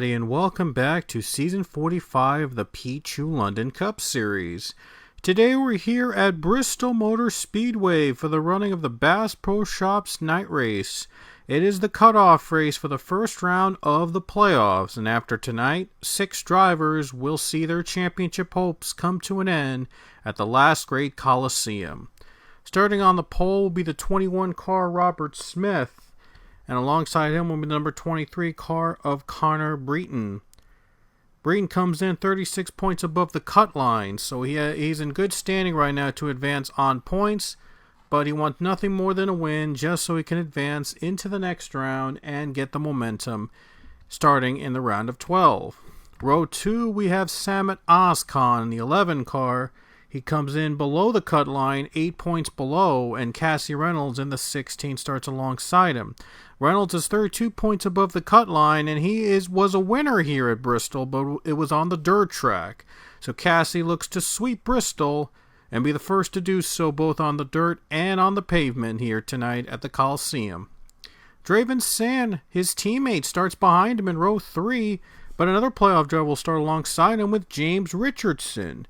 And welcome back to Season 45 of the Pichu London Cup Series. Today we're here at Bristol Motor Speedway for the running of the Bass Pro Shops night race. It is the cutoff race for the first round of the playoffs, and after tonight, 6 drivers will see their championship hopes come to an end at the last great Coliseum. Starting on the pole will be the 21 car Robert Smith, and alongside him will be the number 23 car of Connor Breton. Breton comes in 36 points above the cut line, so he's in good standing right now to advance on points, but he wants nothing more than a win just so he can advance into the next round and get the momentum starting in the round of 12. Row 2, we have Samet Ozkan, the 11 car. He comes in below the cut line, 8 points below, and Cassie Reynolds in the 16 starts alongside him. Reynolds is 32 points above the cut line, and he was a winner here at Bristol, but it was on the dirt track. So Cassie looks to sweep Bristol and be the first to do so both on the dirt and on the pavement here tonight at the Coliseum. Draven Sand, his teammate, starts behind him in row 3, but another playoff driver will start alongside him with James Richardson.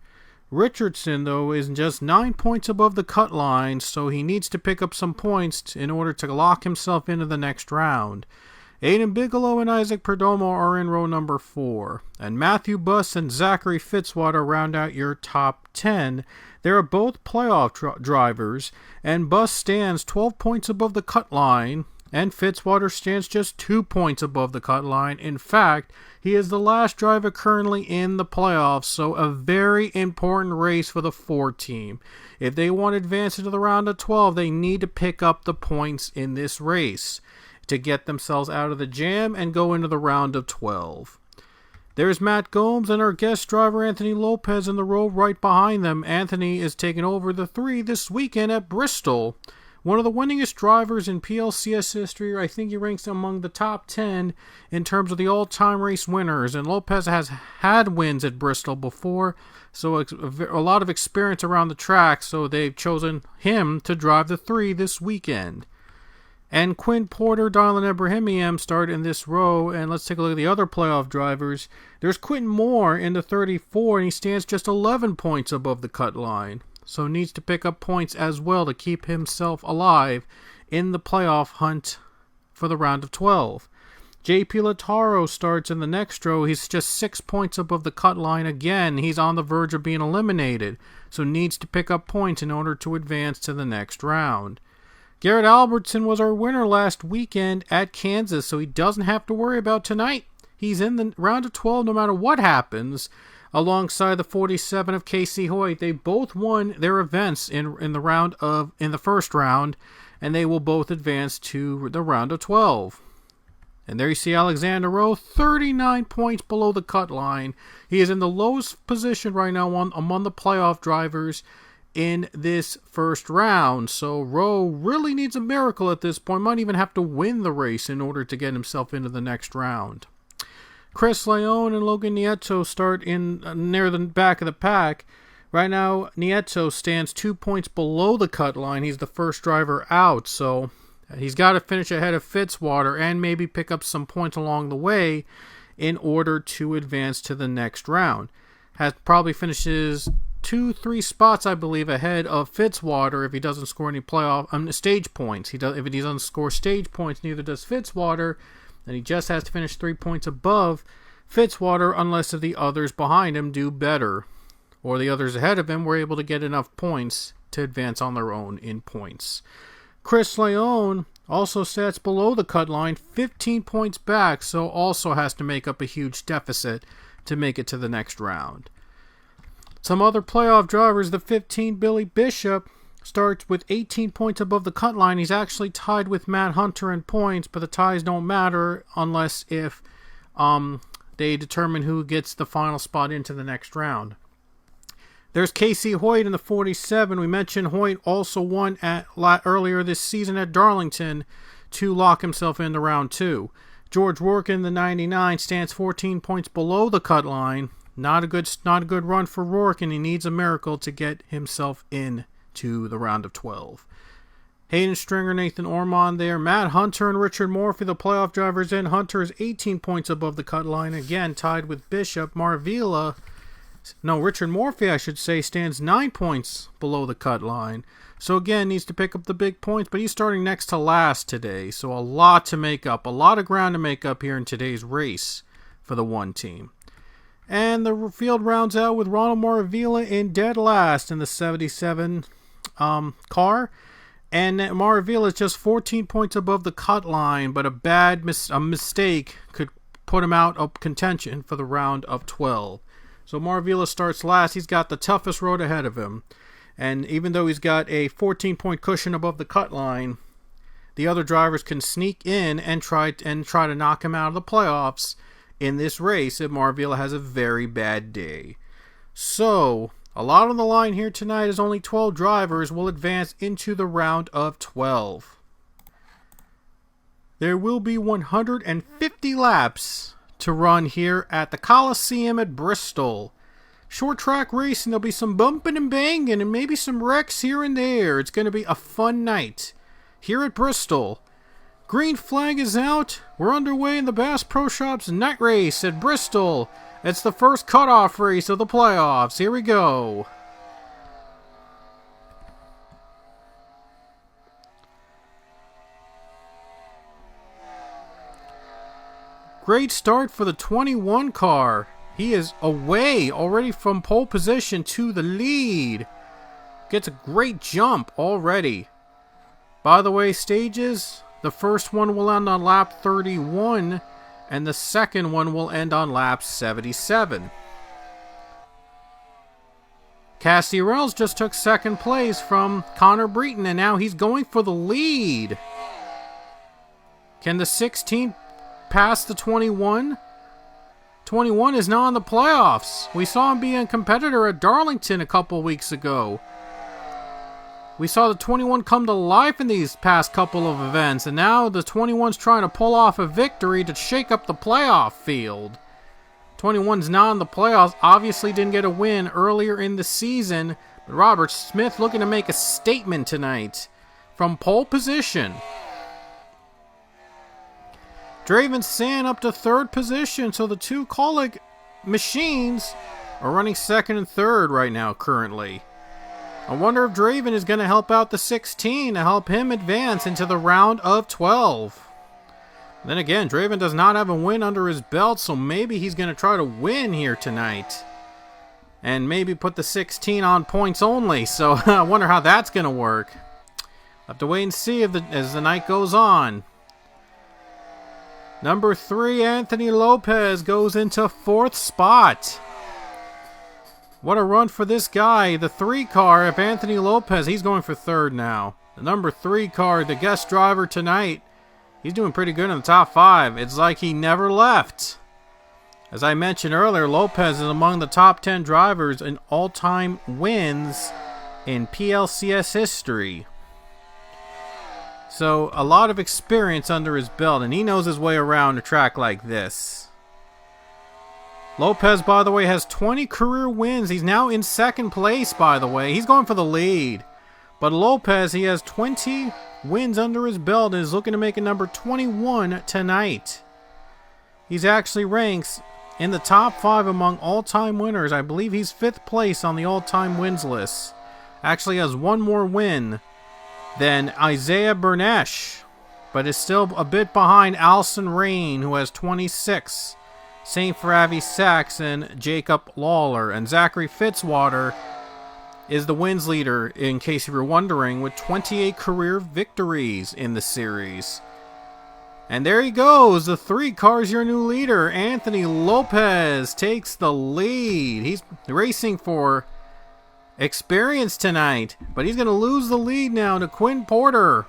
Richardson, though, is just 9 points above the cut line, so he needs to pick up some points in order to lock himself into the next round. Aiden Bigelow and Isaac Perdomo are in row number 4, and Matthew Buss and Zachary Fitzwater round out your top 10. They are both playoff drivers, and Buss stands 12 points above the cut line, and Fitzwater stands just 2 points above the cut line. In fact, he is the last driver currently in the playoffs, so a very important race for the 4 team. If they want to advance into the round of 12, they need to pick up the points in this race to get themselves out of the jam and go into the round of 12. There's Matt Gomes and our guest driver Anthony Lopez in the row right behind them. Anthony is taking over the 3 this weekend at Bristol. One of the winningest drivers in PLCS history. I think he ranks among the top 10 in terms of the all-time race winners. And Lopez has had wins at Bristol before, so a lot of experience around the track. So they've chosen him to drive the 3 this weekend. And Quinn Porter, Dylan Ebrahimian start in this row. And let's take a look at the other playoff drivers. There's Quentin Moore in the 34, and he stands just 11 points above the cut line. So needs to pick up points as well to keep himself alive in the playoff hunt for the round of 12. JP Lataro starts in the next row. He's just 6 points above the cut line again. He's on the verge of being eliminated, so needs to pick up points in order to advance to the next round. Garrett Albertson was our winner last weekend at Kansas, so he doesn't have to worry about tonight. He's in the round of 12 no matter what happens. Alongside the 47 of Casey Hoyt, they both won their events in the first round, and they will both advance to the round of 12. And there you see Alexander Rowe, 39 points below the cut line. He is in the lowest position right now among the playoff drivers in this first round. So Rowe really needs a miracle at this point. Might even have to win the race in order to get himself into the next round. Chris Leone and Logan Nieto start in near the back of the pack. Right now, Nieto stands 2 points below the cut line. He's the first driver out, so he's got to finish ahead of Fitzwater and maybe pick up some points along the way in order to advance to the next round. Probably finishes 2-3 spots, I believe, ahead of Fitzwater if he doesn't score any stage points. If he doesn't score stage points, neither does Fitzwater. And he just has to finish 3 points above Fitzwater unless the others behind him do better. Or the others ahead of him were able to get enough points to advance on their own in points. Chris Leone also sits below the cut line, 15 points back, so also has to make up a huge deficit to make it to the next round. Some other playoff drivers, the 15 Billy Bishop starts with 18 points above the cut line. He's actually tied with Matt Hunter in points, but the ties don't matter unless if they determine who gets the final spot into the next round. There's Casey Hoyt in the 47. We mentioned Hoyt also won earlier this season at Darlington to lock himself into round 2. George Rourke in the 99 stands 14 points below the cut line. Not a good run for Rourke, and he needs a miracle to get himself in to the round of 12. Hayden Stringer, Nathan Ormond there. Matt Hunter and Richard Morphy, the playoff drivers in. Hunter is 18 points above the cut line, again tied with Bishop. Richard Morphy, I should say, stands 9 points below the cut line. So again, needs to pick up the big points, but he's starting next to last today. So a lot to make up, a lot of ground to make up here in today's race for the one team. And the field rounds out with Ronald Maravilla in dead last in the 77 car. And Maravilla is just 14 points above the cut line, but a mistake could put him out of contention for the round of 12. So Maravilla starts last. He's got the toughest road ahead of him. And even though he's got a 14-point cushion above the cut line, the other drivers can sneak in and try to knock him out of the playoffs in this race if Maravilla has a very bad day. So, a lot on the line here tonight as only 12 drivers will advance into the round of 12. There will be 150 laps to run here at the Coliseum at Bristol. Short track racing, there'll be some bumping and banging and maybe some wrecks here and there. It's going to be a fun night here at Bristol. Green flag is out. We're underway in the Bass Pro Shops night race at Bristol. It's the first cutoff race of the playoffs. Here we go. Great start for the 21 car. He is away already from pole position to the lead. Gets a great jump already. By the way, stages, the first one will end on lap 31, and the second one will end on lap 77. Cassie Rells just took second place from Connor Breton, and now he's going for the lead. Can the 16 pass the 21? 21 is now in the playoffs. We saw him be a competitor at Darlington a couple weeks ago. We saw the 21 come to life in these past couple of events, and now the 21's trying to pull off a victory to shake up the playoff field. 21's now in the playoffs, obviously didn't get a win earlier in the season, but Robert Smith looking to make a statement tonight from pole position. Draven Sand up to third position, so the two Colic machines are running second and third right now currently. I wonder if Draven is going to help out the 16 to help him advance into the round of 12. Then again, Draven does not have a win under his belt, so maybe he's going to try to win here tonight. And maybe put the 16 on points only, so I wonder how that's going to work. We'll have to wait and see as the night goes on. Number 3, Anthony Lopez goes into 4th spot. What a run for this guy. The 3 car, if Anthony Lopez, he's going for 3rd now. The number 3 car, the guest driver tonight, he's doing pretty good in the top 5. It's like he never left. As I mentioned earlier, Lopez is among the top 10 drivers in all-time wins in PLCS history. So, a lot of experience under his belt, and he knows his way around a track like this. Lopez, by the way, has 20 career wins. He's now in 2nd place, by the way. He's going for the lead. But Lopez, he has 20 wins under his belt and is looking to make it number 21 tonight. He's actually ranks in the top 5 among all-time winners. I believe he's 5th place on the all-time wins list. Actually has one more win than Isaiah Bernesh, but is still a bit behind Allison Rain, who has 26. Same for Avi Sachs and Jacob Lawler. And Zachary Fitzwater is the wins leader, in case you were wondering, with 28 career victories in the series. And there he goes. The 3 car's your new leader. Anthony Lopez takes the lead. He's racing for experience tonight, but he's going to lose the lead now to Quinn Porter.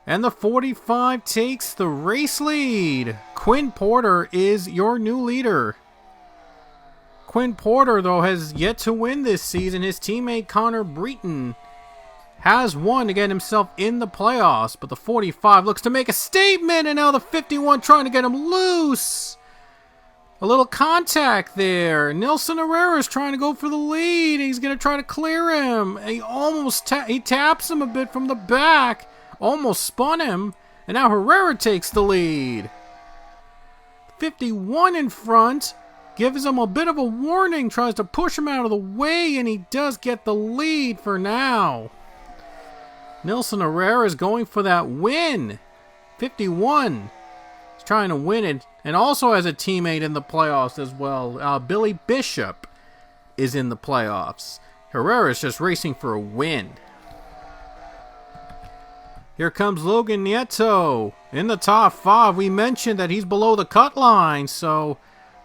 And the 45 takes the race lead. Quinn Porter is your new leader. Quinn Porter, though, has yet to win this season. His teammate Connor Breton has won to get himself in the playoffs, but the 45 looks to make a statement, and now the 51 trying to get him loose. A little contact there. Nelson Herrera is trying to go for the lead. He's going to try to clear him. He taps him a bit from the back. Almost spun him. And now Herrera takes the lead. 51 in front. Gives him a bit of a warning. Tries to push him out of the way. And he does get the lead for now. Nelson Herrera is going for that win. 51. He's trying to win it. And also has a teammate in the playoffs as well. Billy Bishop is in the playoffs. Herrera is just racing for a win. Here comes Logan Nieto in the top 5. We mentioned that he's below the cut line, so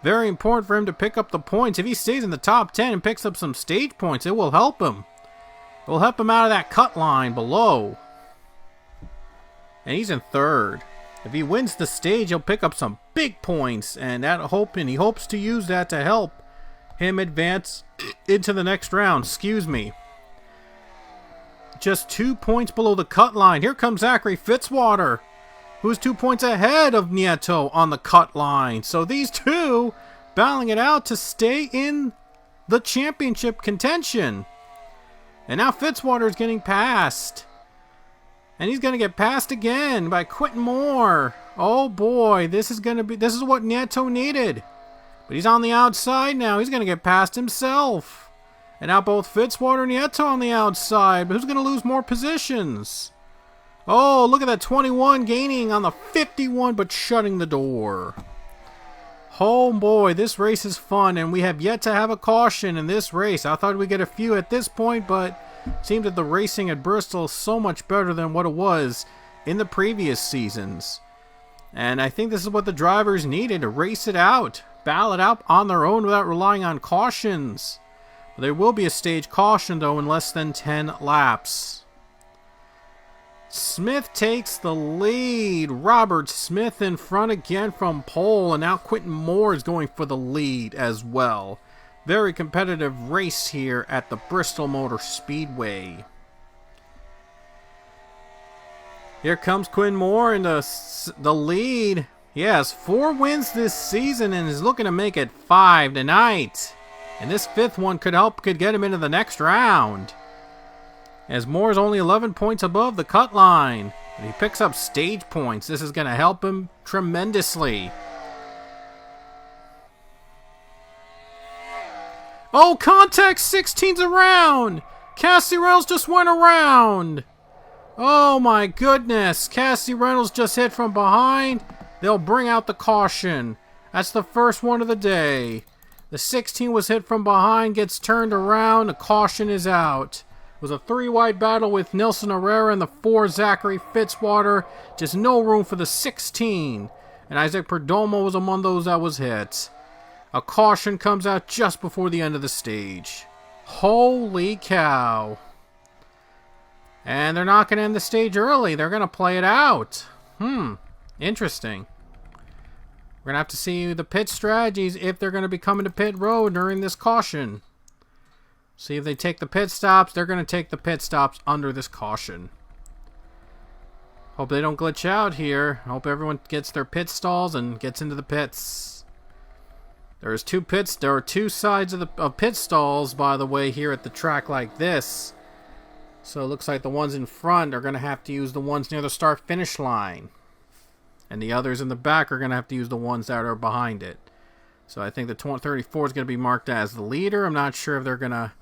very important for him to pick up the points. If he stays in the top 10 and picks up some stage points, it will help him. It will help him out of that cut line below. And he's in 3rd. If he wins the stage, he'll pick up some big points, and he hopes to use that to help him advance into the next round. Excuse me. Just 2 points below the cut line. Here comes Zachary Fitzwater, who's 2 points ahead of Nieto on the cut line. So these two battling it out to stay in the championship contention. And now Fitzwater is getting passed. And he's going to get passed again by Quentin Moore. Oh boy, this is what Nieto needed. But he's on the outside now. He's going to get passed himself. And now both Fitzwater and Nieto on the outside. But who's going to lose more positions? Oh, look at that 21 gaining on the 51, but shutting the door. Oh boy, this race is fun, and we have yet to have a caution in this race. I thought we'd get a few at this point, but it seems that the racing at Bristol is so much better than what it was in the previous seasons. And I think this is what the drivers needed, to race it out, battle it out on their own without relying on cautions. There will be a stage caution, though, in less than 10 laps. Smith takes the lead. Robert Smith in front again from pole, and now Quentin Moore is going for the lead as well. Very competitive race here at the Bristol Motor Speedway. Here comes Quinn Moore in the lead. He has 4 wins this season and is looking to make it 5 tonight. And this 5th one could get him into the next round. As Moore is only 11 points above the cut line. And he picks up stage points. This is going to help him tremendously. Oh, contact 16's around. Cassie Reynolds just went around. Oh my goodness. Cassie Reynolds just hit from behind. They'll bring out the caution. That's the first one of the day. The 16 was hit from behind, gets turned around, the caution is out. It was a 3-wide battle with Nelson Herrera and the 4 Zachary Fitzwater. Just no room for the 16. And Isaac Perdomo was among those that was hit. A caution comes out just before the end of the stage. Holy cow. And they're not going to end the stage early. They're going to play it out. Interesting. We're going to have to see the pit strategies if they're going to be coming to pit road during this caution. See if they take the pit stops. They're going to take the pit stops under this caution. Hope they don't glitch out here. Hope everyone gets their pit stalls and gets into the pits. There are 2 sides of pit stalls, by the way, here at the track like this. So it looks like the ones in front are going to have to use the ones near the start-finish line. And the others in the back are going to have to use the ones that are behind it. So I think the 34 is going to be marked as the leader. I'm not sure if they're going to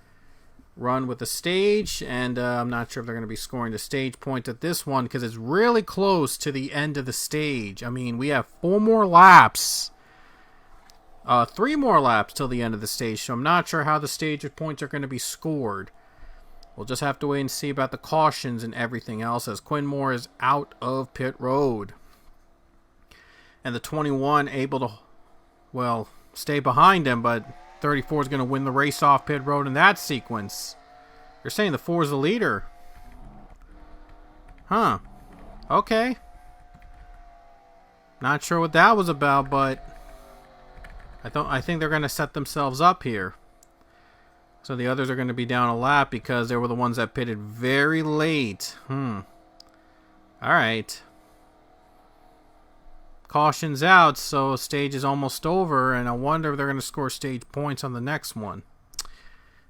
run with the stage. And I'm not sure if they're going to be scoring the stage points at this one, because it's really close to the end of the stage. I mean, we have 4 more laps. 3 more laps till the end of the stage. So I'm not sure how the stage points are going to be scored. We'll just have to wait and see about the cautions and everything else as Quinn Moore is out of pit road. And the 21 able to, well, stay behind him, but 34 is going to win the race off pit road in that sequence. You're saying the 4 is the leader. Huh. Okay. Not sure what that was about, but I think they're going to set themselves up here. So the others are going to be down a lap because they were the ones that pitted very late. Alright. Caution's out, so stage is almost over, and I wonder if they're going to score stage points on the next one.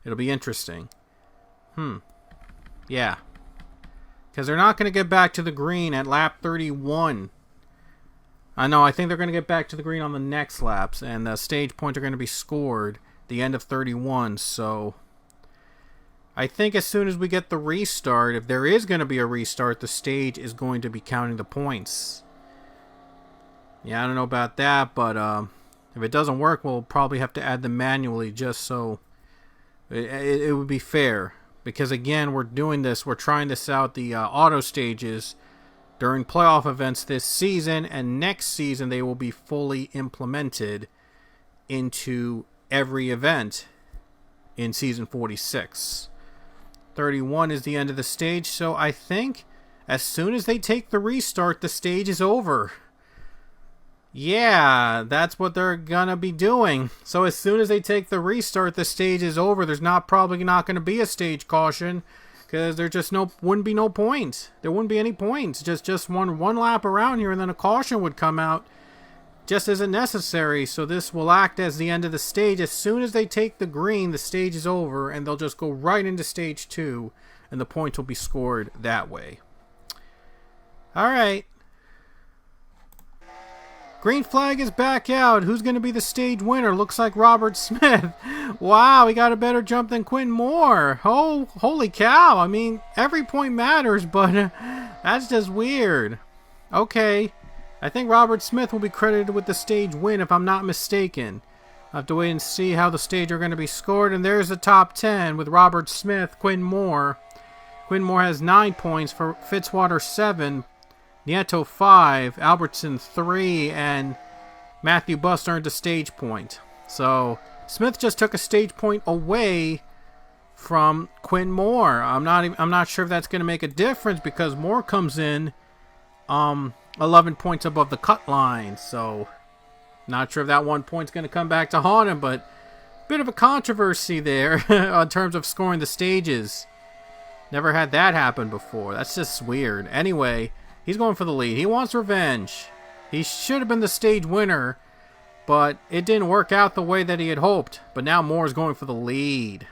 It'll be interesting. Yeah. Because they're not going to get back to the green at lap 31. I think they're going to get back to the green on the next laps, and the stage points are going to be scored the end of 31, so I think as soon as we get the restart, if there is going to be a restart, the stage is going to be counting the points. Yeah, I don't know about that, but if it doesn't work, we'll probably have to add them manually just so it would be fair. Because again, we're trying this out, the auto stages, during playoff events this season, and next season they will be fully implemented into every event in season 46. 31 is the end of the stage, so I think as soon as they take the restart, the stage is over. Yeah, that's what they're gonna be doing. So as soon as they take the restart, the stage is over. There's probably not going to be a stage caution because there just wouldn't be no point. There wouldn't be any points. Just one lap around here, and then a caution would come out. Just isn't necessary, so this will act as the end of the stage. As soon as they take the green, the stage is over, and they'll just go right into stage 2, and the points will be scored that way. Alright. Green flag is back out. Who's going to be the stage winner? Looks like Robert Smith. Wow, he got a better jump than Quinn Moore. Oh, holy cow. I mean, every point matters, but that's just weird. Okay. I think Robert Smith will be credited with the stage win if I'm not mistaken. I'll have to wait and see how the stage are going to be scored. And there's the top 10 with Robert Smith, Quinn Moore. Quinn Moore has 9 points, for Fitzwater 7, Nieto 5, Albertson 3, and Matthew Bust earned a stage point. So Smith just took a stage point away from Quinn Moore. I'm not sure if that's going to make a difference because Moore comes in 11 points above the cut line. So not sure if that 1 point's going to come back to haunt him, but bit of a controversy there in terms of scoring the stages. Never had that happen before. That's just weird. Anyway, he's going for the lead. He wants revenge. He should have been the stage winner, but it didn't work out the way that he had hoped. But now Moore's going for the lead.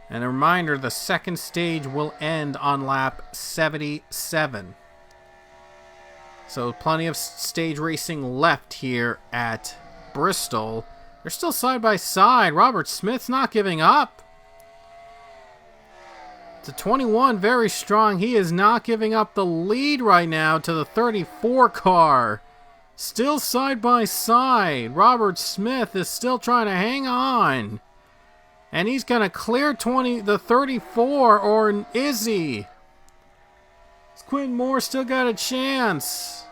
And a reminder, the second stage will end on lap 77. So plenty of stage racing left here at Bristol. They're still side by side. Robert Smith's not giving up. To 21, very strong. He is not giving up the lead right now to the 34 car. Still side by side. Robert Smith is still trying to hang on. And he's going to clear the 34, or is he? Quinn Moore still got a chance.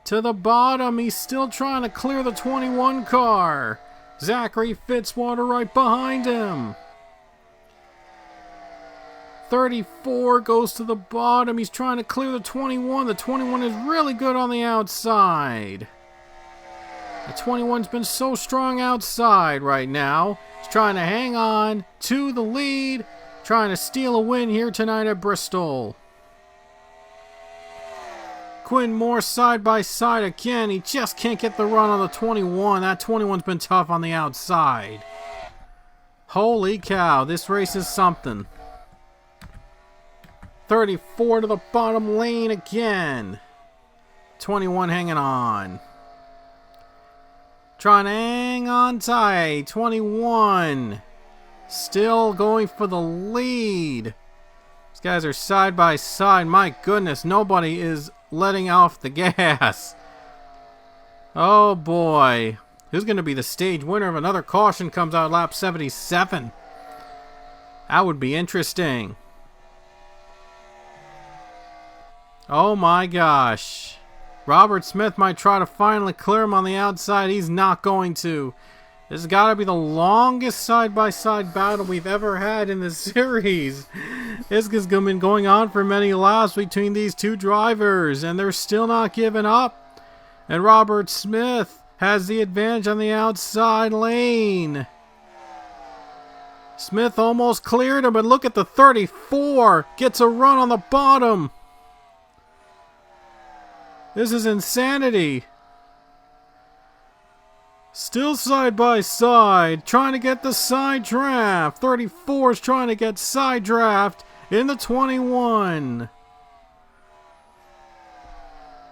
To the bottom, he's still trying to clear the 21 car. Zachary Fitzwater right behind him. 34 goes to the bottom. He's trying to clear the 21. The 21 is really good on the outside. The 21's been so strong outside right now. He's trying to hang on to the lead. Trying to steal a win here tonight at Bristol. Quinn Moore side by side again. He just can't get the run on the 21. That 21's been tough on the outside. Holy cow, this race is something. 34 to the bottom lane again. 21 hanging on. Trying to hang on tight. 21 still going for the lead. These guys are side by side. My goodness, nobody is letting off the gas. Oh boy. Who's going to be the stage winner if another caution comes out lap 77? That would be interesting. Oh my gosh. Robert Smith might try to finally clear him on the outside. He's not going to. This has got to be the longest side-by-side battle we've ever had in this series. This has been going on for many laps between these two drivers, and they're still not giving up. And Robert Smith has the advantage on the outside lane. Smith almost cleared him, but look at the 34. Gets a run on the bottom. This is insanity. Still side by side, trying to get the side draft. 34 is trying to get side draft in the 21.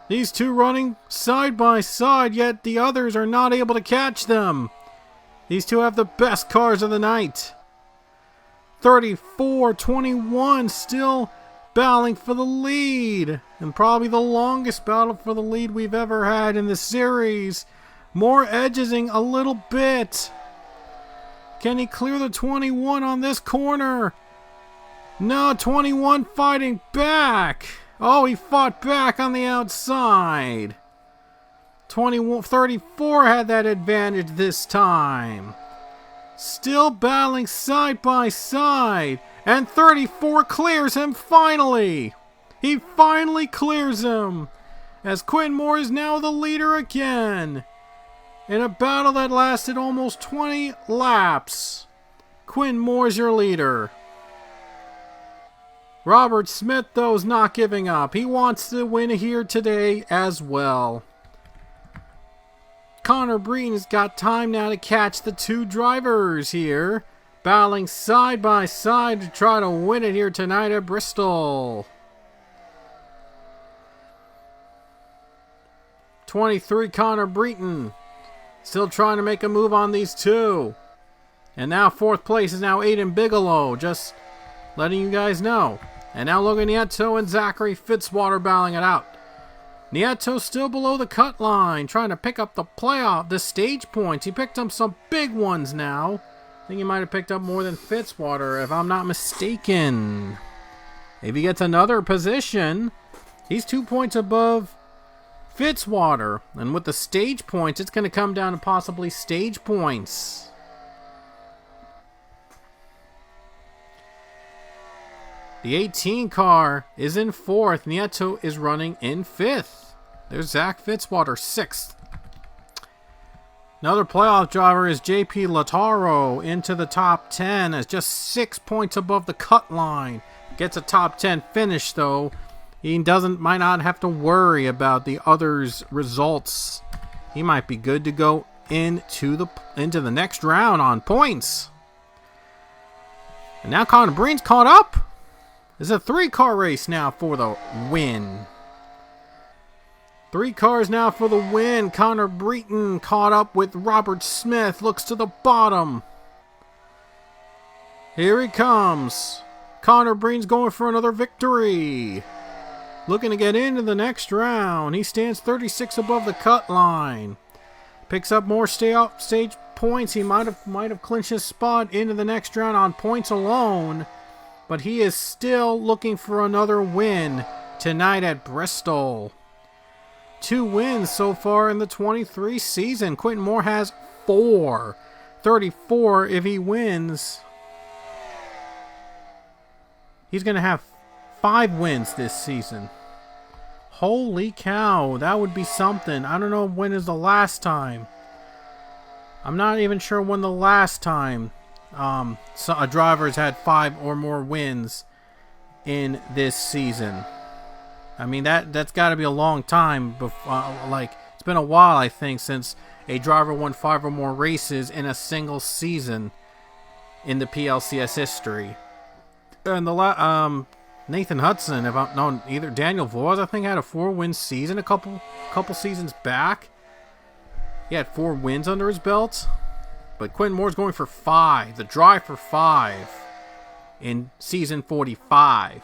These two running side by side, yet the others are not able to catch them. These two have the best cars of the night. 34, 21 still battling for the lead, and probably the longest battle for the lead we've ever had in the series. More edging a little bit. Can he clear the 21 on this corner? No, 21 fighting back. Oh, he fought back on the outside. 34 had that advantage this time. Still battling side by side. And 34 clears him finally. He finally clears him. As Quinn Moore is now the leader again. In a battle that lasted almost 20 laps. Quinn Moore's your leader. Robert Smith, though, is not giving up. He wants to win here today as well. Connor Breen has got time now to catch the two drivers here. Battling side by side to try to win it here tonight at Bristol. 23 Connor Breton. Still trying to make a move on these two. And now fourth place is now Aiden Bigelow. Just letting you guys know. And now Logan Nieto and Zachary Fitzwater battling it out. Nieto still below the cut line. Trying to pick up the stage points. He picked up some big ones now. I think he might have picked up more than Fitzwater, if I'm not mistaken. If he gets another position, he's 2 points above Fitzwater. And with the stage points, it's going to come down to possibly stage points. The 18 car is in fourth. Nieto is running in fifth. There's Zach Fitzwater, sixth. Another playoff driver is JP Lataro into the top 10 as just 6 points above the cut line. Gets a top 10 finish though. He might not have to worry about the others' results. He might be good to go into the next round on points. And now Connor Breen's caught up. It's a 3-car race now for the win. 3 cars now for the win. Connor Breton caught up with Robert Smith. Looks to the bottom. Here he comes. Connor Breton's going for another victory. Looking to get into the next round. He stands 36 above the cut line. Picks up more stage points. He might have clinched his spot into the next round on points alone. But he is still looking for another win tonight at Bristol. 2 wins so far in the 23 season. Quentin Moore has 4. 34 if he wins. He's going to have 5 wins this season. Holy cow, that would be something. I don't know when is the last time. I'm not even sure when the last time a driver's had 5 or more wins in this season. I mean, that's got to be a long time. It's been a while, I think, since a driver won 5 or more races in a single season in the PLCS history. And Nathan Hudson, either Daniel Voss, I think, had a 4-win season a couple seasons back. He had 4 wins under his belt. But Quentin Moore's going for 5. The drive for 5 in season 45.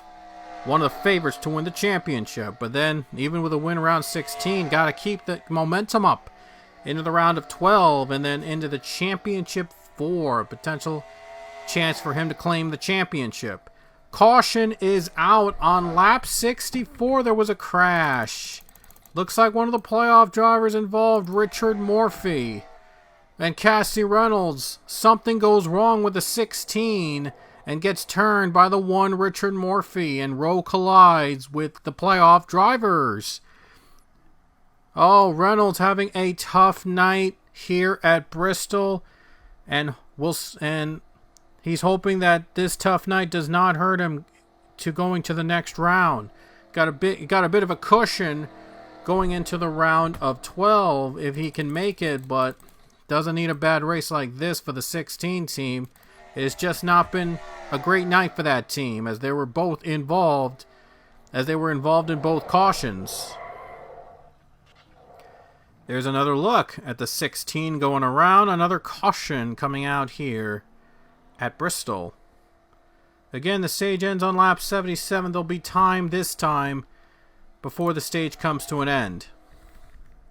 One of the favorites to win the championship. But then, even with a win around 16, got to keep the momentum up into the round of 12 and then into the championship 4. Potential chance for him to claim the championship. Caution is out on lap 64. There was a crash. Looks like one of the playoff drivers involved, Richard Murphy. And Cassie Reynolds, something goes wrong with the 16 and gets turned by the one Richard Murphy, and Rowe collides with the playoff drivers. Oh, Reynolds having a tough night here at Bristol, and he's hoping that this tough night does not hurt him to going to the next round. Got a bit of a cushion going into the round of 12 if he can make it, but doesn't need a bad race like this for the 16 team. It's just not been a great night for that team, as they were involved in both cautions. There's another look at the 16 going around, another caution coming out here at Bristol. Again, the stage ends on lap 77. There'll be time this time before the stage comes to an end.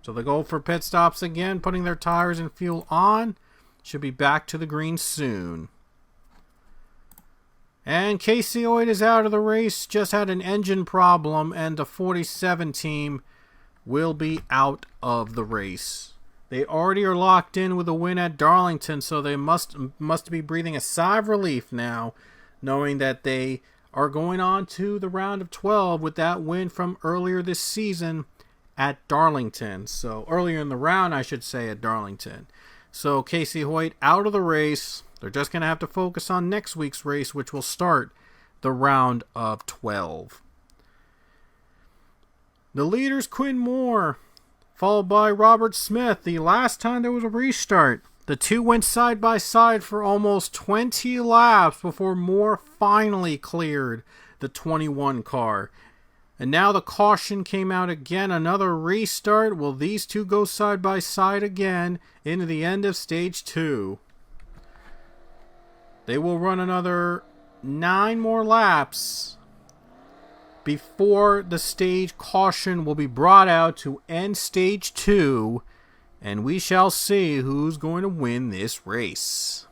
So they go for pit stops again, putting their tires and fuel on. Should be back to the green soon. And Casey Hoyt is out of the race, just had an engine problem, and the 47 team will be out of the race. They already are locked in with a win at Darlington, so they must be breathing a sigh of relief now, knowing that they are going on to the round of 12 with that win from earlier this season at Darlington. So earlier in the round, I should say, at Darlington. So Casey Hoyt out of the race. They're just going to have to focus on next week's race, which will start the round of 12. The leader's Quinn Moore, followed by Robert Smith. The last time there was a restart, the two went side by side for almost 20 laps before Moore finally cleared the 21 car. And now the caution came out again, another restart. Will these two go side by side again into the end of stage 2? They will run another 9 more laps before the stage caution will be brought out to end stage 2, and we shall see who's going to win this race.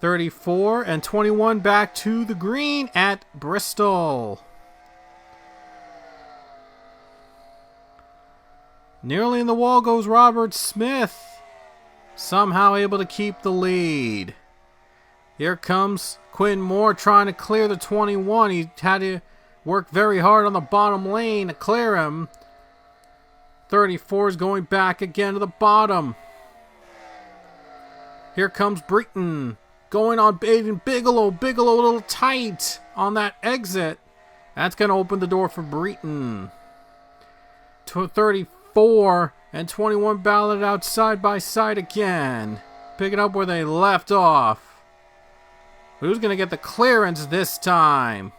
34 and 21 back to the green at Bristol. Nearly in the wall goes Robert Smith, somehow able to keep the lead. Here comes Quinn Moore trying to clear the 21. He had to work very hard on the bottom lane to clear him. 34 is going back again to the bottom. Here comes Breton going on Aiden Bigelow. Bigelow a little tight on that exit. That's going to open the door for Breton. 34 and 21 balloted out side by side again. Picking up where they left off. Who's going to get the clearance this time?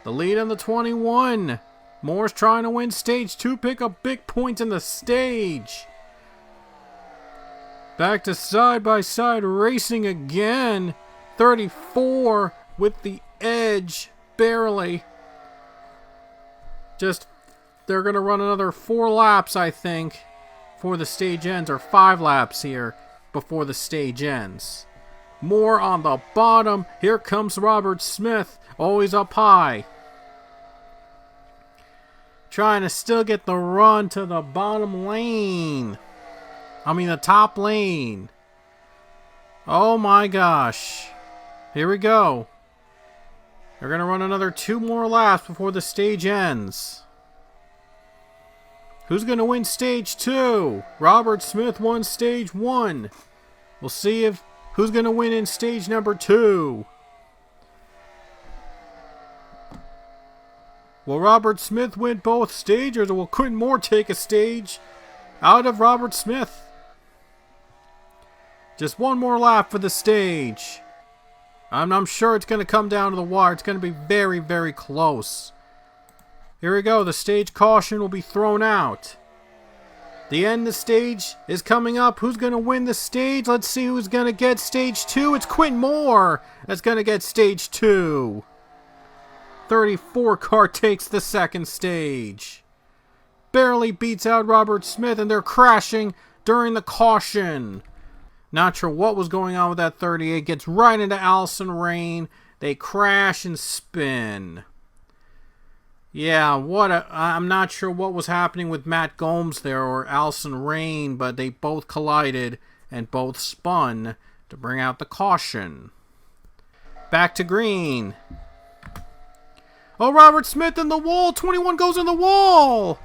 The lead on the 21. Moore's trying to win stage 2, pick up big points in the stage. Back to side by side racing again. 34 with the edge, barely. They're going to run another 4 laps, I think, before the stage ends, or 5 laps here before the stage ends. Moore on the bottom. Here comes Robert Smith, always up high. Trying to still get the run to the bottom lane. The top lane. Oh my gosh. Here we go. They're going to run another 2 more laps before the stage ends. Who's going to win stage 2? Robert Smith won stage 1. We'll see if who's going to win in stage number 2? Will Robert Smith win both stages, or will Quinn Moore take a stage out of Robert Smith? Just 1 more lap for the stage. I'm sure it's going to come down to the wire. It's going to be very, very close. Here we go. The stage caution will be thrown out. The end of the stage is coming up. Who's going to win the stage? Let's see who's going to get stage 2. It's Quinn Moore that's going to get stage 2. 34 car takes the second stage. Barely beats out Robert Smith, and they're crashing during the caution. Not sure what was going on with that 38. Gets right into Allison Rain. They crash and spin. Yeah, I'm not sure what was happening with Matt Gomes there or Allison Rain, but they both collided and both spun to bring out the caution. Back to green. Oh, Robert Smith in the wall. 21 goes in the wall.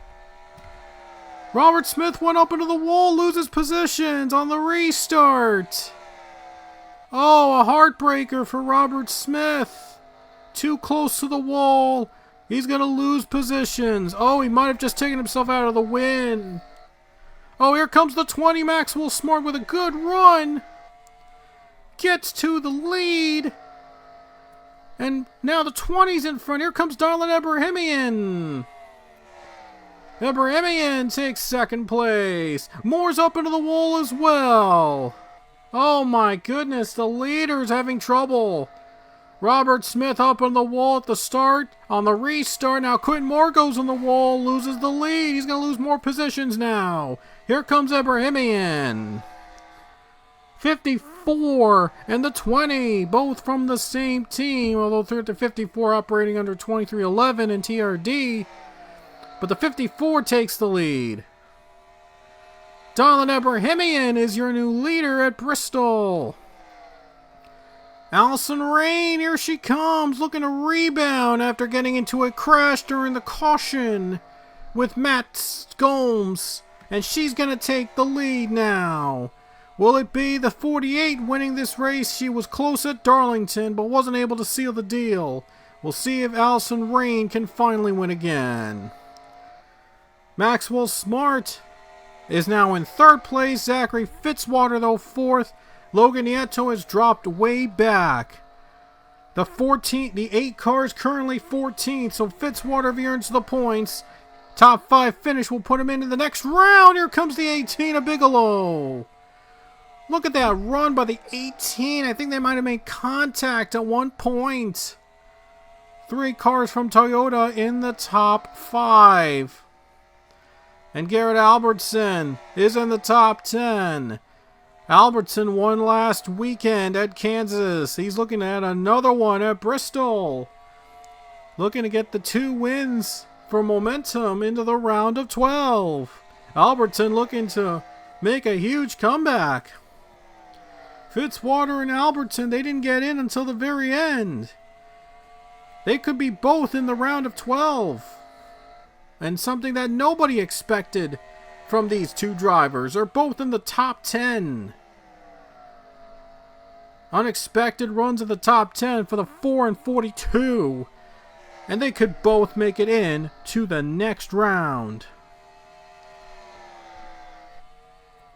Robert Smith went up into the wall, loses positions on the restart. Oh, a heartbreaker for Robert Smith. Too close to the wall. He's going to lose positions. Oh, he might have just taken himself out of the win. Oh, here comes the 20. Maxwell Smart with a good run. Gets to the lead. And now the 20's in front. Here comes Darlan Ebrahimian. Ebrahimian takes second place. Moore's up into the wall as well. Oh my goodness, the leader's having trouble. Robert Smith up on the wall at the start. On the restart, now Quentin Moore goes on the wall, loses the lead. He's going to lose more positions now. Here comes Ebrahimian. 54 and the 20, both from the same team, although the 54 operating under 2311 and TRD. But the 54 takes the lead. Darlan Ebrahimian is your new leader at Bristol. Allison Rain, here she comes, looking to rebound after getting into a crash during the caution with Matt Gomes. And she's going to take the lead now. Will it be the 48 winning this race? She was close at Darlington, but wasn't able to seal the deal. We'll see if Allison Rain can finally win again. Maxwell Smart is now in third place. Zachary Fitzwater, though, fourth. Logan Nieto has dropped way back. The 8 car is currently 14th, so Fitzwater, if he earns the points, top 5 finish will put him into the next round. Here comes the 18 of Bigelow. Look at that run by the 18. I think they might have made contact at one point. 3 cars from Toyota in the top 5. And Garrett Albertson is in the top 10. Albertson won last weekend at Kansas. He's looking at another one at Bristol. Looking to get the 2 wins for momentum into the round of 12. Albertson looking to make a huge comeback. Fitzwater and Albertson, they didn't get in until the very end. They could be both in the round of 12. And something that nobody expected from these 2 drivers. They're both in the top 10. Unexpected runs of the top 10 for the 4 and 42. And they could both make it in to the next round.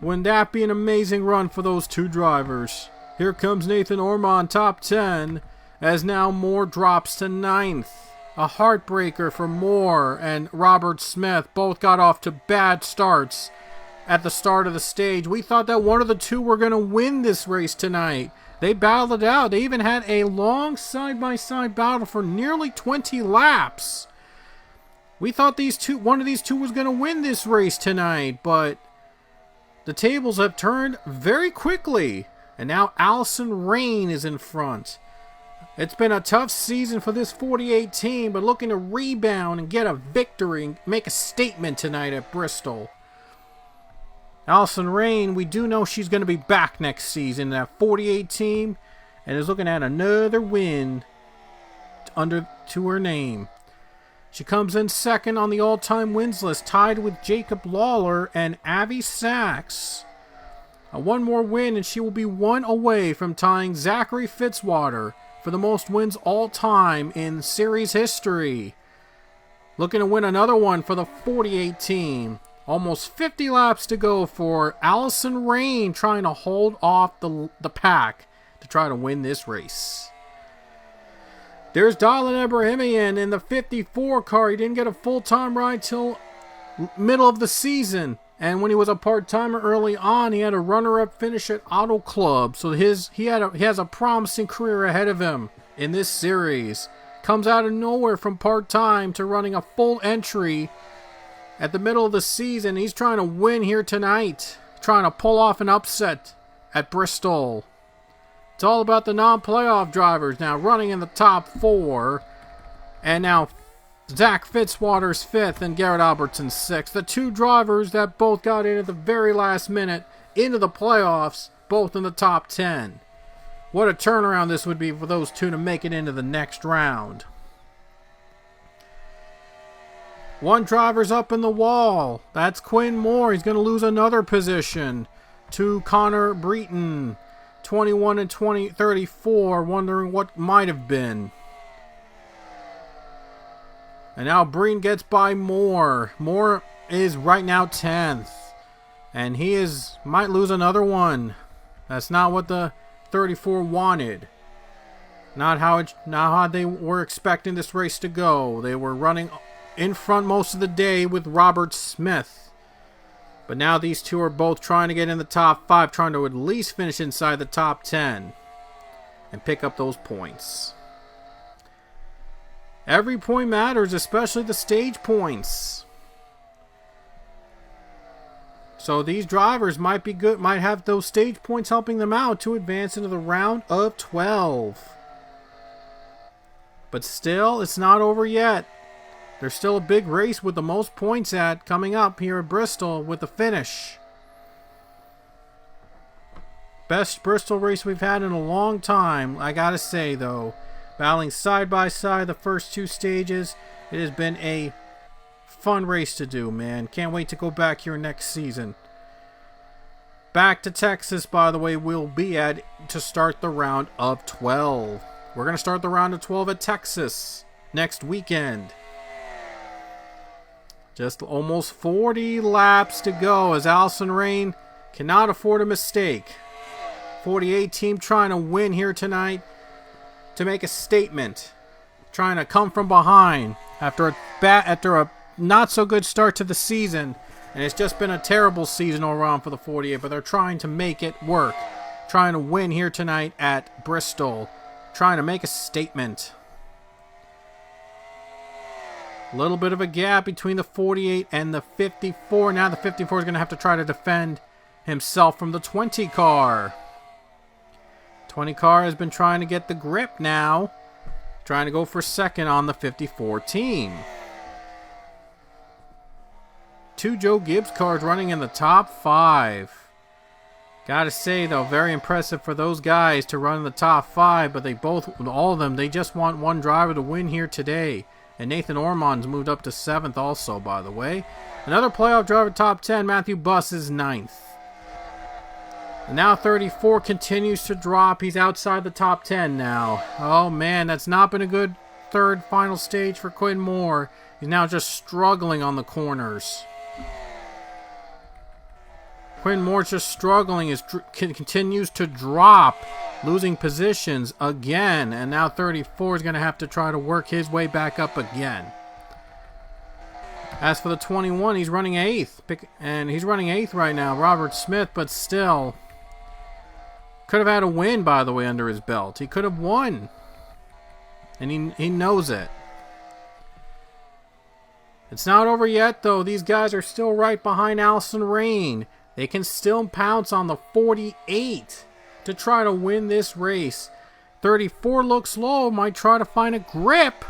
Wouldn't that be an amazing run for those 2 drivers? Here comes Nathan Ormond, top 10, as now Moore drops to 9th. A heartbreaker for Moore and Robert Smith. Both got off to bad starts at the start of the stage. We thought that one of the 2 were going to win this race tonight. They battled it out. They even had a long side-by-side battle for nearly 20 laps. We thought one of these two was going to win this race tonight, but the tables have turned very quickly. And now Allison Rain is in front. It's been a tough season for this 48 team, but looking to rebound and get a victory and make a statement tonight at Bristol. Allison Rain, we do know she's going to be back next season in that 48 team and is looking at another win to her name. She comes in second on the all-time wins list, tied with Jacob Lawler and Avi Sachs. One more win and she will be 1 away from tying Zachary Fitzwater for the most wins all time in series history. Looking to win another one for the 48 team. Almost 50 laps to go for Allison Rain, trying to hold off the pack to try to win this race. There's Darlan Ebrahimian in the 54 car. He didn't get a full-time ride till middle of the season. And when he was a part-timer early on, he had a runner-up finish at Auto Club. So he has a promising career ahead of him in this series. Comes out of nowhere from part-time to running a full entry at the middle of the season. He's trying to win here tonight. Trying to pull off an upset at Bristol. It's all about the non-playoff drivers now running in the top 4. And now Zach Fitzwater's 5th and Garrett Albertson's 6th. The 2 drivers that both got in at the very last minute into the playoffs, both in the top 10. What a turnaround this would be for those 2 to make it into the next round. One driver's up in the wall. That's Quinn Moore. He's going to lose another position to Connor Breton. 21 and 34, wondering what might have been. And now Breen gets by Moore. Moore is right now 10th. And he might lose another one. That's not what the 34 wanted. Not how they were expecting this race to go. They were running in front most of the day with Robert Smith. But now these 2 are both trying to get in the top 5, trying to at least finish inside the top 10 and pick up those points. Every point matters, especially the stage points. So these drivers might be good, might have those stage points helping them out to advance into the round of 12. But still, it's not over yet. There's still a big race with the most points coming up here at Bristol with the finish. Best Bristol race we've had in a long time, I gotta say though. Battling side by side the first 2 stages, it has been a fun race to do, man. Can't wait to go back here next season. Back to Texas, by the way, we'll be at to start the round of 12. We're going to start the round of 12 at Texas next weekend. Just almost 40 laps to go as Allison Rain cannot afford a mistake. 48 team trying to win here tonight to make a statement. Trying to come from behind after a not so good start to the season. And it's just been a terrible season all around for the 48, but they're trying to make it work. Trying to win here tonight at Bristol. Trying to make a statement. A little bit of a gap between the 48 and the 54. Now the 54 is going to have to try to defend himself from the 20 car. 20 car has been trying to get the grip now. Trying to go for second on the 54 team. 2 Joe Gibbs cars running in the top 5. Gotta say though, very impressive for those guys to run in the top 5, but all of them, they just want one driver to win here today. And Nathan Ormond's moved up to 7th also, by the way. Another playoff driver top 10, Matthew Buss is 9th. And now 34 continues to drop. He's outside the top 10 now. Oh man, that's not been a good third final stage for Quinn Moore. He's now just struggling on the corners. Quinn Moore's just struggling. Continues to drop. Losing positions again. And now 34 is going to have to try to work his way back up again. As for the 21, he's running 8th. And he's running 8th right now, Robert Smith, but still. Could have had a win, by the way, under his belt. He could have won. And he knows it. It's not over yet, though. These guys are still right behind Allison Rain. They can still pounce on the 48 to try to win this race. 34 looks low. Might try to find a grip.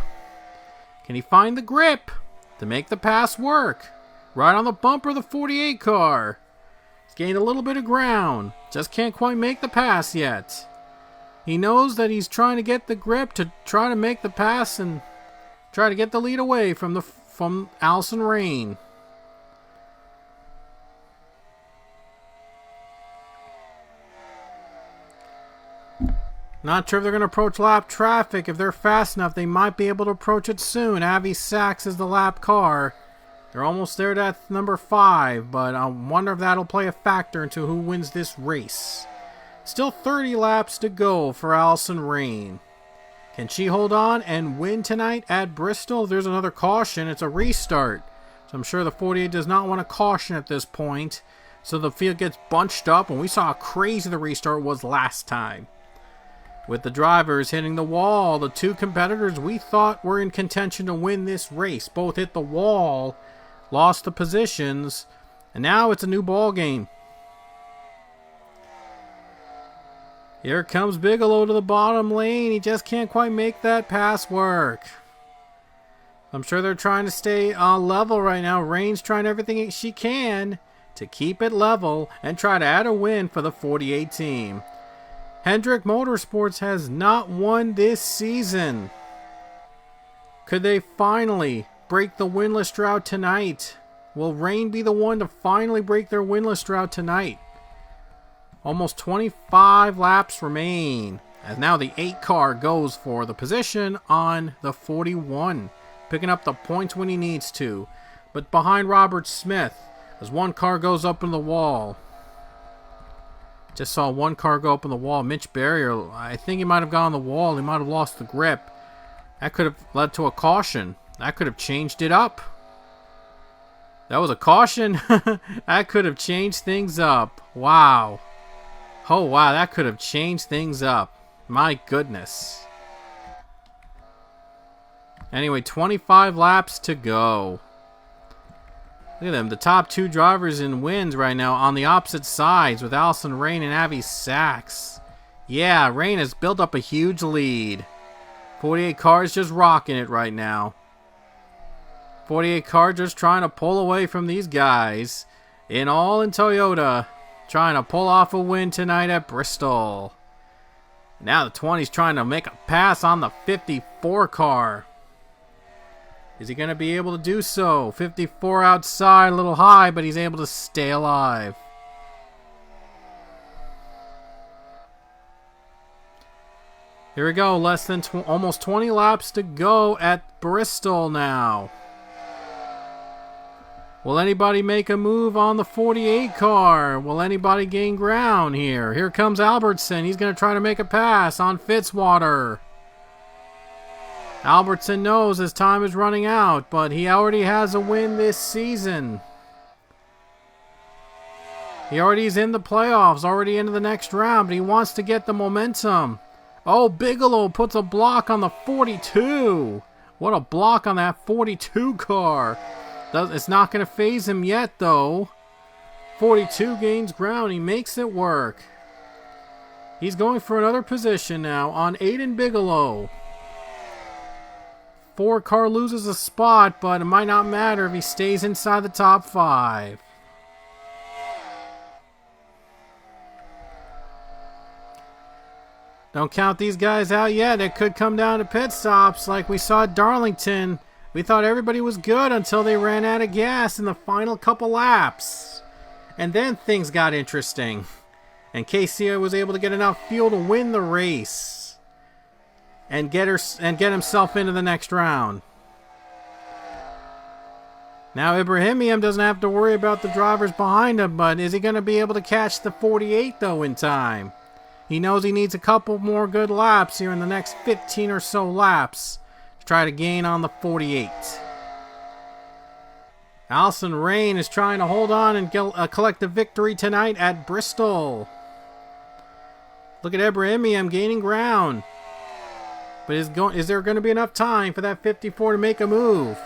Can he find the grip to make the pass work? Right on the bumper of the 48 car. He's gained a little bit of ground. Just can't quite make the pass yet. He knows that he's trying to get the grip to try to make the pass and try to get the lead away from Allison Rain. Not sure if they're going to approach lap traffic. If they're fast enough, they might be able to approach it soon. Avi Sachs is the lap car. They're almost there to number 5, but I wonder if that'll play a factor into who wins this race. Still 30 laps to go for Allison Rain. Can she hold on and win tonight at Bristol? If there's another caution, it's a restart. So I'm sure the 48 does not want a caution at this point. So the field gets bunched up, and we saw how crazy the restart was last time. With the drivers hitting the wall, the 2 competitors we thought were in contention to win this race both hit the wall, lost the positions, and now it's a new ball game. Here comes Bigelow to the bottom lane. He just can't quite make that pass work. I'm sure they're trying to stay on level right now. Rain's trying everything she can to keep it level and try to add a win for the 48 team. Hendrick Motorsports has not won this season. Could they finally break the winless drought tonight? Will Rain be the one to finally break their winless drought tonight? Almost 25 laps remain, as now the 8 car goes for the position on the 41, picking up the points when he needs to. But behind Robert Smith, as one car goes up in the wall. Just saw one car go up in the wall. Mitch Barrier, I think he might have gone on the wall. He might have lost the grip. That could have led to a caution. That could have changed it up. That was a caution. That could have changed things up. Wow. Oh, wow, that could have changed things up. My goodness. Anyway, 25 laps to go. Look at them. The top 2 drivers in wins right now on the opposite sides with Allison Rain and Abby Sachs. Yeah, Rain has built up a huge lead. 48 cars just rocking it right now. 48 cars just trying to pull away from these guys. In Toyota. Trying to pull off a win tonight at Bristol. Now the 20's trying to make a pass on the 54 car. Is he going to be able to do so? 54 outside, a little high, but he's able to stay alive. Here we go. Less than almost 20 laps to go at Bristol now. Will anybody make a move on the 48 car? Will anybody gain ground here? Here comes Albertson. He's going to try to make a pass on Fitzwater. Albertson knows his time is running out, but he already has a win this season. He already is in the playoffs, already into the next round, but he wants to get the momentum. Oh, Bigelow puts a block on the 42. What a block on that 42 car. It's not going to phase him yet, though. 42 gains ground. He makes it work. He's going for another position now on Aiden Bigelow. 4 car loses a spot, but it might not matter if he stays inside the top 5. Don't count these guys out yet. It could come down to pit stops like we saw at Darlington. We thought everybody was good until they ran out of gas in the final couple laps. And then things got interesting. And KCI was able to get enough fuel to win the race. And get himself into the next round. Now Ibrahimian doesn't have to worry about the drivers behind him, but is he going to be able to catch the 48 though in time? He knows he needs a couple more good laps here in the next 15 or so laps to try to gain on the 48. Allison Rain is trying to hold on and collect a victory tonight at Bristol. Look at Ibrahimian gaining ground. But is there going to be enough time for that 54 to make a move?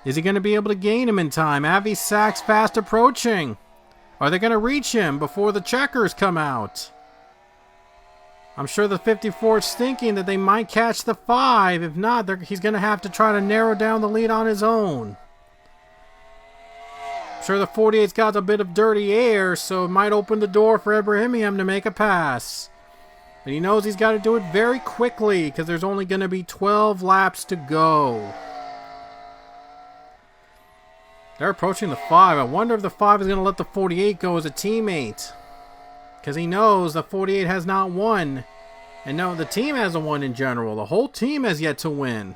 Is he going to be able to gain him in time? Avi Sachs fast approaching. Are they going to reach him before the checkers come out? I'm sure the 54 is thinking that they might catch the 5. If not, he's going to have to try to narrow down the lead on his own. I'm sure the 48's got a bit of dirty air, so it might open the door for Ibrahimian to make a pass. But he knows he's got to do it very quickly because there's only going to be 12 laps to go. They're approaching the 5. I wonder if the 5 is going to let the 48 go as a teammate. Because he knows the 48 has not won. And no, the team hasn't won in general. The whole team has yet to win.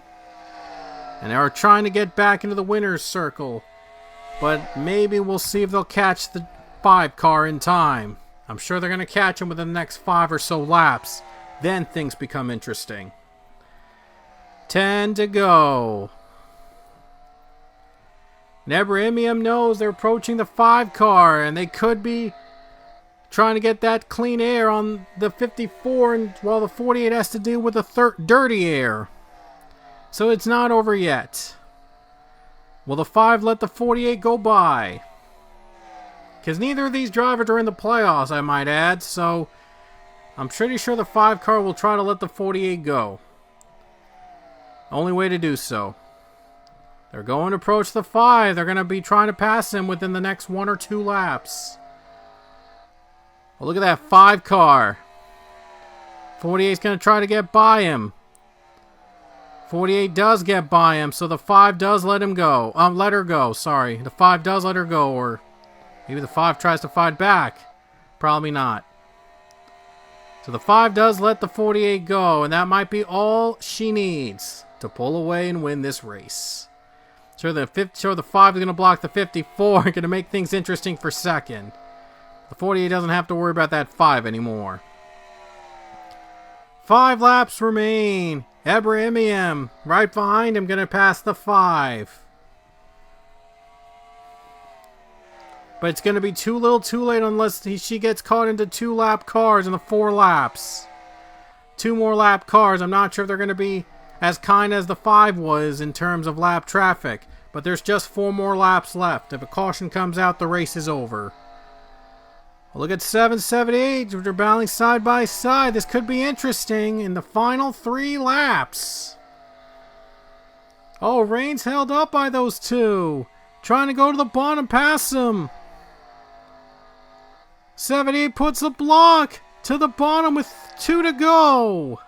And they are trying to get back into the winner's circle. But maybe we'll see if they'll catch the 5 car in time. I'm sure they're going to catch him within the next 5 or so laps. Then things become interesting. 10 to go. Ibrahimian knows they're approaching the 5 car. And they could be trying to get that clean air on the 54, and while the 48 has to deal with the dirty air. So it's not over yet. Will the 5 let the 48 go by? Because neither of these drivers are in the playoffs, I might add, so I'm pretty sure the 5 car will try to let the 48 go. Only way to do so. They're going to approach the 5. They're going to be trying to pass him within the next 1 or 2 laps. Well, look at that 5 car. 48's going to try to get by him. 48 does get by him, so the 5 does let him go. Let her go, sorry. The 5 does let her go, or maybe the 5 tries to fight back. Probably not. So the 5 does let the 48 go, and that might be all she needs to pull away and win this race. Sure, the 5 is going to block the 54, going to make things interesting for second. The 48 doesn't have to worry about that 5 anymore. 5 laps remain. Ebrahimian right behind him, going to pass the 5. But it's going to be too little too late unless she gets caught into 2-lap cars in the 4 laps. 2 more lap cars. I'm not sure if they're going to be as kind as the 5 was in terms of lap traffic. But there's just 4 more laps left. If a caution comes out, the race is over. Well, look at 7, 7, 8. They're battling side by side. This could be interesting in the final 3 laps. Oh, Rain's held up by those 2. Trying to go to the bottom, pass him. 7, 8 puts a block to the bottom with 2 to go.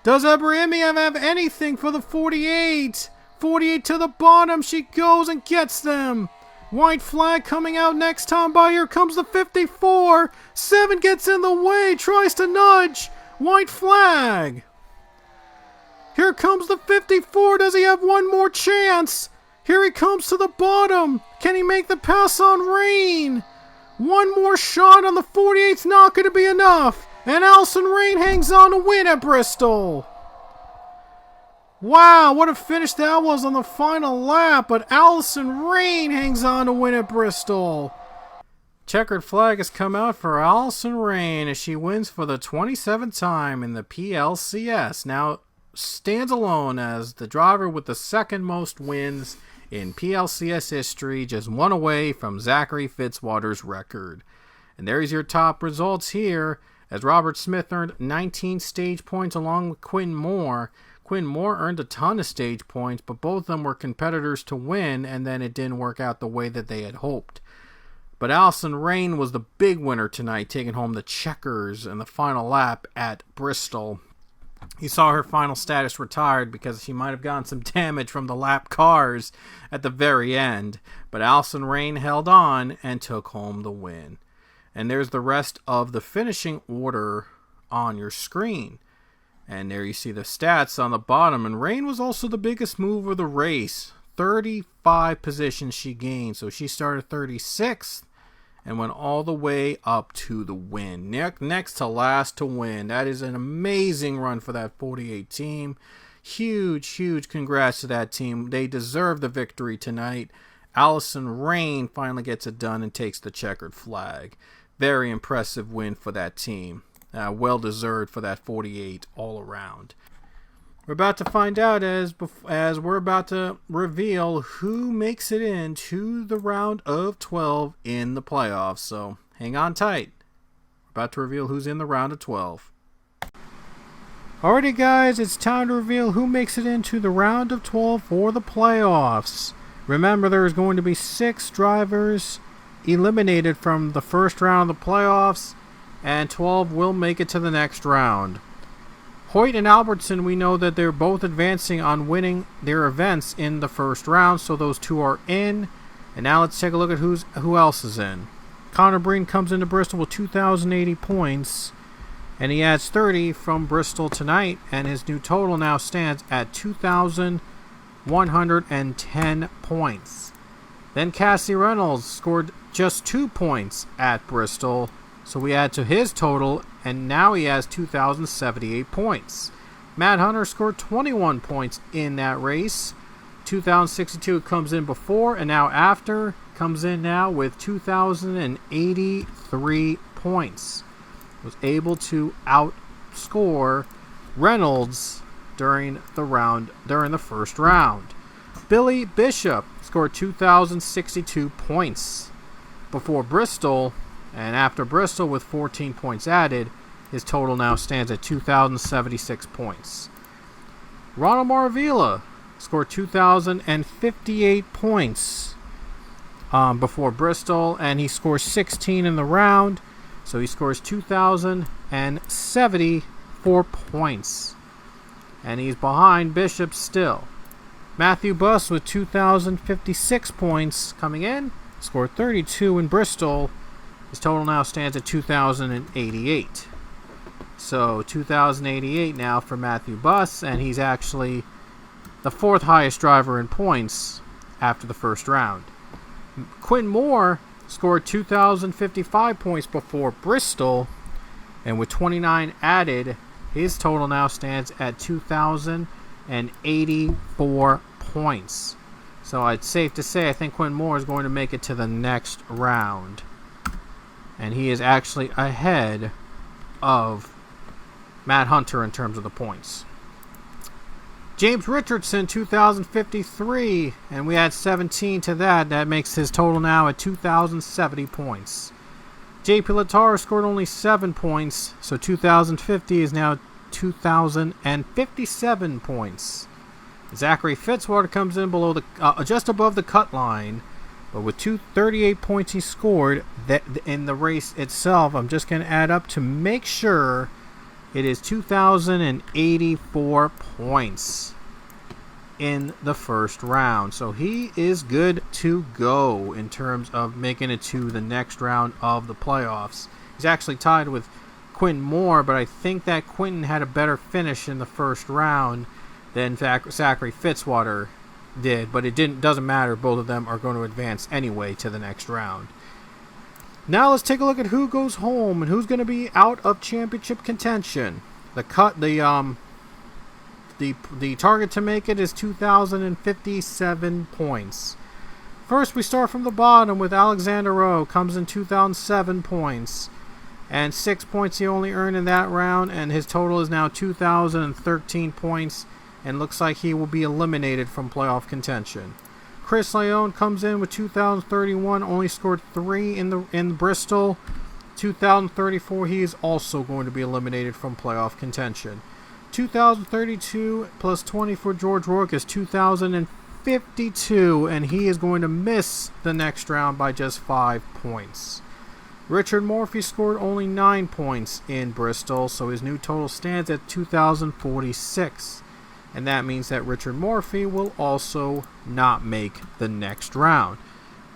Does Ebrahimian have anything for the 48? 48 to the bottom. She goes and gets them. White flag coming out next time by. Here comes the 54. 7 gets in the way. Tries to nudge. White flag. Here comes the 54. Does he have one more chance? Here he comes to the bottom. Can he make the pass on Rain? One more shot on the 48's not going to be enough. And Allison Rain hangs on to win at Bristol. Wow, what a finish that was on the final lap. But Allison Rain hangs on to win at Bristol. Checkered flag has come out for Allison Rain as she wins for the 27th time in the PLCS. Now stands alone as the driver with the second most wins in PLCS history, just 1 away from Zachary Fitzwater's record. And there's your top results here, as Robert Smith earned 19 stage points along with Quinn Moore. Quinn Moore earned a ton of stage points, but both of them were competitors to win, and then it didn't work out the way that they had hoped. But Allison Rain was the big winner tonight, taking home the checkers in the final lap at Bristol. You saw her final status retired because she might have gotten some damage from the lap cars at the very end. But Allison Rain held on and took home the win. And there's the rest of the finishing order on your screen. And there you see the stats on the bottom. And Rain was also the biggest mover of the race. 35 positions she gained. So she started 36th and went all the way up to the win. Next to last to win. That is an amazing run for that 48 team. Huge congrats to that team. They deserve the victory tonight. Allison Rain finally gets it done and takes the checkered flag. Very impressive win for that team. Well deserved for that 48 all around. We're about to find out as we're about to reveal who makes it into the round of 12 in the playoffs. So hang on tight. We're about to reveal who's in the round of 12. Alrighty guys, it's time to reveal who makes it into the round of 12 for the playoffs. Remember, there is going to be 6 drivers eliminated from the first round of the playoffs, and 12 will make it to the next round. Hoyt and Albertson, we know that they're both advancing on winning their events in the first round, so those 2 are in. And now let's take a look at who else is in. Connor Breen comes into Bristol with 2,080 points, and he adds 30 from Bristol tonight, and his new total now stands at 2,110 points. Then Cassie Reynolds scored just 2 points at Bristol, so we add to his total, and now he has 2,078 points. Matt Hunter scored 21 points in that race. 2,062 comes in before, and now after comes in now with 2,083 points. Was able to outscore Reynolds during the first round. Billy Bishop scored 2,062 points before Bristol. And after Bristol with 14 points added, His total now stands at 2,076 points. Ronald Maravilla scored 2,058 points before Bristol, and he scores 16 in the round, so he scores 2,074 points. And he's behind Bishop still. Matthew Buss with 2,056 points coming in, scored 32 in Bristol. His total now stands at 2,088. So 2,088 now for Matthew Buss, and he's actually the fourth highest driver in points after the first round. Quinn Moore scored 2,055 points before Bristol, and with 29 added, his total now stands at 2,084 points. So it's safe to say I think Quinn Moore is going to make it to the next round. And he is actually ahead of Matt Hunter in terms of the points. James Richardson, 2,053, and we add 17 to that. That makes his total now at 2,070 points. JP Lataro scored only 7 points, so 2,050 is now 2,057 points. Zachary Fitzwater comes in below the just above the cut line, but with 238 points he scored that in the race itself. I'm just going to add up to make sure it is 2,084 points in the first round. So he is good to go in terms of making it to the next round of the playoffs. He's actually tied with Quinn Moore, but I think that Quinton had a better finish in the first round than Zachary Fitzwater did, but it doesn't matter. Both of them are going to advance anyway to the next round. Now let's take a look at who goes home and who's going to be out of championship contention. The target to make it is 2,057 points. First, we start from the bottom with Alexander Rowe, comes in 2,007 points, and 6 points he only earned in that round, and his total is now 2,013 points, and looks like he will be eliminated from playoff contention. Chris Leone comes in with 2,031, only scored 3 in Bristol. 2,034, he is also going to be eliminated from playoff contention. 2,032 plus 20 for George Rourke is 2,052, and he is going to miss the next round by just 5 points. Richard Morphy scored only 9 points in Bristol, so his new total stands at 2,046. And that means that Richard Morphy will also not make the next round.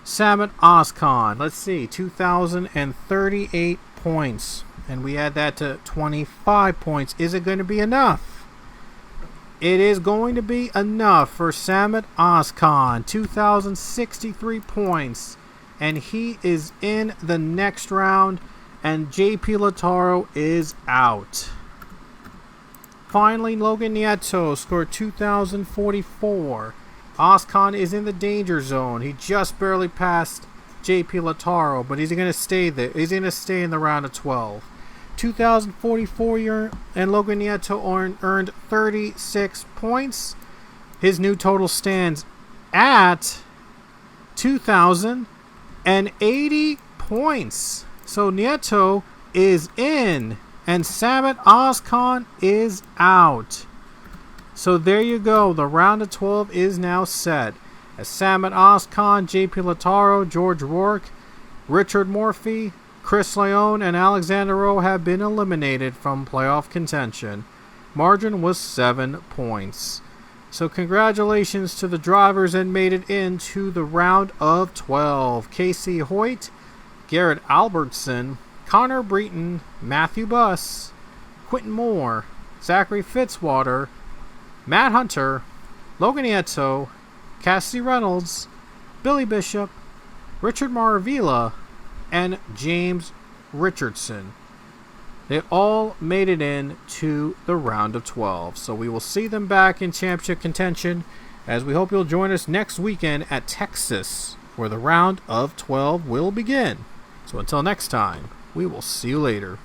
Samit Ozkan, let's see, 2,038 points. And we add that to 25 points. Is it going to be enough? It is going to be enough for Samit Ozkan, 2,063 points. And he is in the next round, and JP Lataro is out. Finally, Logan Nieto scored 2,044. Ozkan is in the danger zone. He just barely passed JP Lataro, but he's going to stay there. He's going to stay in the round of 12. 2,044 and Logan Nieto earned 36 points. His new total stands at 2,080 points. So Nieto is in, and Samit Ozkan is out. So there you go. The round of 12 is now set. As Samit Ozkan, JP Lataro, George Rourke, Richard Morphy, Chris Leone, and Alexander Rowe have been eliminated from playoff contention. Margin was 7 points. So congratulations to the drivers that made it into the round of 12. Casey Hoyt, Garrett Albertson, Connor Breton, Matthew Buss, Quinton Moore, Zachary Fitzwater, Matt Hunter, Logan Nieto, Cassidy Reynolds, Billy Bishop, Richard Maravilla, and James Richardson. They all made it in to the round of 12. So we will see them back in championship contention, as we hope you'll join us next weekend at Texas, where the round of 12 will begin. So until next time, we will see you later.